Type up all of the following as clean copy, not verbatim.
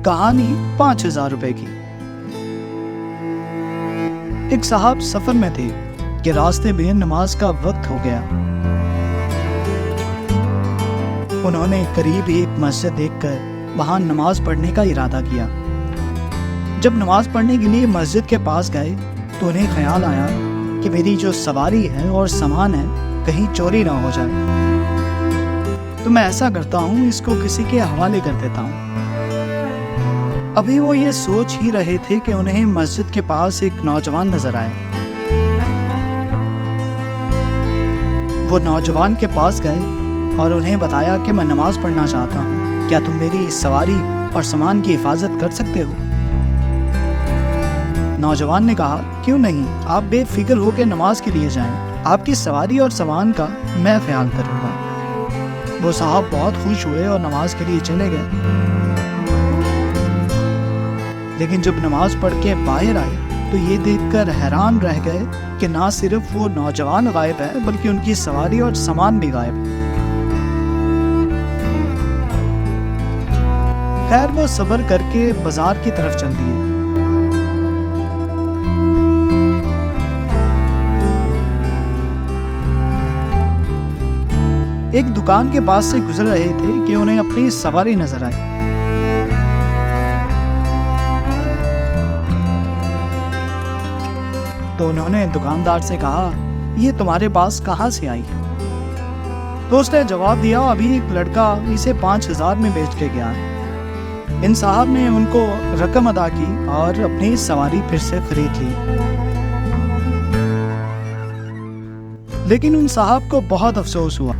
कहानी 5,000 रुपए की। एक साहब सफर में थे कि रास्ते में नमाज का वक्त हो गया। उन्होंने करीब एक मस्जिद देखकर वहां नमाज पढ़ने का इरादा किया। जब नमाज पढ़ने के लिए मस्जिद के पास गए तो उन्हें ख्याल आया कि मेरी जो सवारी है और सामान है कहीं चोरी ना हो जाए, तो मैं ऐसा करता हूँ, इसको किसी के हवाले कर देता हूँ। अभी वो ये सोच ही रहे थे कि उन्हें मस्जिद के पास एक नौजवान नजर आए। वो नौजवान के पास गए और उन्हें बताया कि मैं नमाज पढ़ना चाहता हूँ, क्या तुम मेरी सवारी और सामान की हिफाजत कर सकते हो? नौजवान ने कहा, क्यों नहीं, आप बेफिक्र होकर नमाज के लिए जाएं, आपकी सवारी और सामान का मैं ख्याल करूँगा। वो साहब बहुत खुश हुए और नमाज के लिए चले गए। लेकिन जब नमाज पढ़ के बाहर आए तो ये देखकर हैरान रह गए कि ना सिर्फ वो नौजवान गायब है बल्कि उनकी सवारी और सामान भी गायब है। खैर वो सब्र करके बाजार की तरफ चल दिए। एक दुकान के पास से गुजर रहे थे कि उन्हें अपनी सवारी नजर आई। तो उन्होंने दुकानदार से कहा, ये तुम्हारे पास कहाँ से आई? तो उसने जवाब दिया, अभी एक लड़का इसे 5,000 में बेच के गया है। इन साहब ने उनको रकम अदा की और अपनी सवारी फिर से खरीद ली। लेकिन उन साहब को बहुत अफसोस हुआ।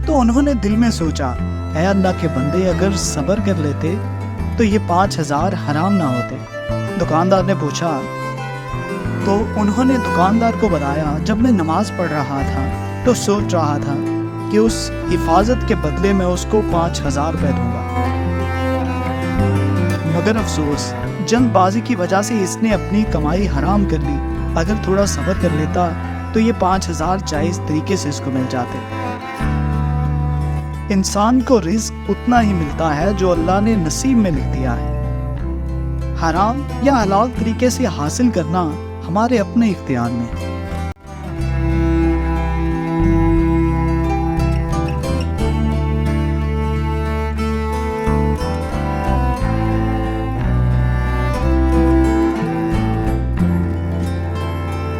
तो उन्होंने दिल में सोचा, ऐ अल्लाह के बंदे, अगर सब्र कर लेते तो ये 5,000 हराम ना होते। दुकानदार ने पूछा, तो उन्होंने दुकानदार को बताया, जब मैं नमाज पढ़ रहा था तो सोच रहा था कि उस हिफाजत के बदले में उसको 5,000 रुपए दूंगा, मगर अफसोस जल्दबाजी की वजह से इसने अपनी कमाई हराम कर ली। अगर थोड़ा सब्र कर लेता तो ये 5,000 जायज तरीके से इसको मिल जाते। इंसान को रिस्क उतना ही मिलता है जो अल्लाह ने नसीब में लिख दिया है। हराम या हलाल तरीके से हासिल करना हमारे अपने इख्तियार में है।